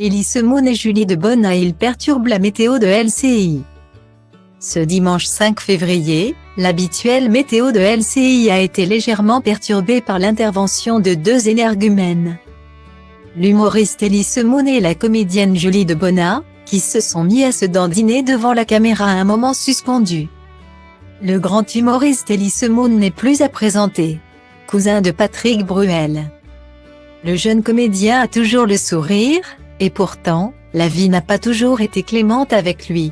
Elise Moon et Julie de Bona ils perturbent la météo de LCI. Ce dimanche 5 février, l'habituelle météo de LCI a été légèrement perturbée par l'intervention de deux énergumènes. L'humoriste Elise Moon et la comédienne Julie de Bona, qui se sont mis à se dandiner devant la caméra à un moment suspendu. Le grand humoriste Elise Moon n'est plus à présenter. Cousin de Patrick Bruel. Le jeune comédien a toujours le sourire, et pourtant, la vie n'a pas toujours été clémente avec lui.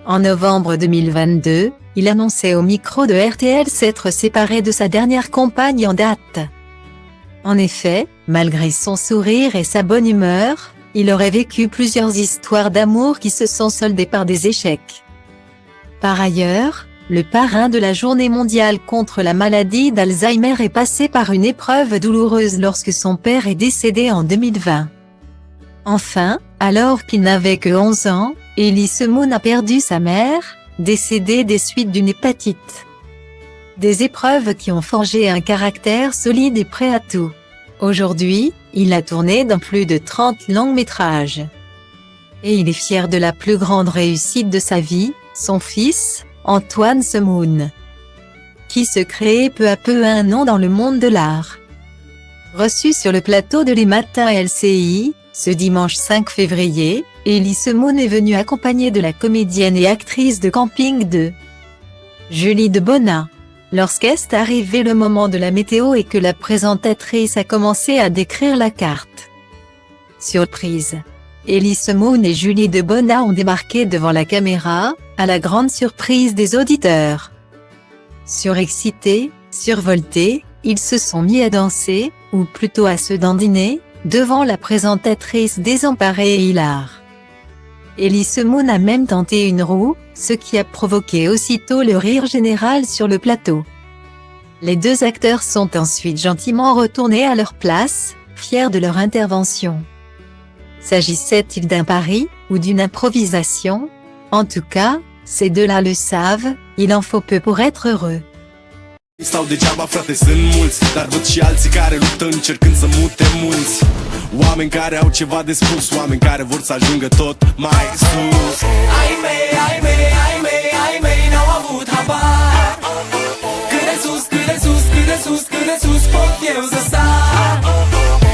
En novembre 2022, il annonçait au micro de RTL s'être séparé de sa dernière compagne en date. En effet, malgré son sourire et sa bonne humeur, il aurait vécu plusieurs histoires d'amour qui se sont soldées par des échecs. Par ailleurs, le parrain de la journée mondiale contre la maladie d'Alzheimer est passé par une épreuve douloureuse lorsque son père est décédé en 2020. Enfin, alors qu'il n'avait que 11 ans, Elise Moon a perdu sa mère, décédée des suites d'une hépatite. Des épreuves qui ont forgé un caractère solide et prêt à tout. Aujourd'hui, il a tourné dans plus de 30 longs métrages. Et il est fier de la plus grande réussite de sa vie, son fils, Antoine Semoun, qui se crée peu à peu un nom dans le monde de l'art. Reçu sur le plateau de Les Matins LCI, ce dimanche 5 février, Elise Moon est venue accompagnée de la comédienne et actrice de Camping 2, Julie de Bona. Lorsqu'est arrivé le moment de la météo et que la présentatrice a commencé à décrire la carte. Surprise! Elise Moon et Julie de Bona ont débarqué devant la caméra, à la grande surprise des auditeurs. Surexcités, survoltés, ils se sont mis à danser, ou plutôt à se dandiner, devant la présentatrice désemparée et hilare. Elise Moon a même tenté une roue, ce qui a provoqué aussitôt le rire général sur le plateau. Les deux acteurs sont ensuite gentiment retournés à leur place, fiers de leur intervention. S'agissait-il d'un pari, ou d'une improvisation? En tout cas, ces deux-là le savent, il en faut peu pour être heureux. Stau degeaba, frate, sunt mulți, dar văd și alții care luptă încercând să mute munți. Oameni care au ceva de spus, oameni care vor să ajungă tot mai sus. Ai mei, n-au avut habar. Cât de sus, cât de sus, cât de sus, cât de sus pot eu să sar.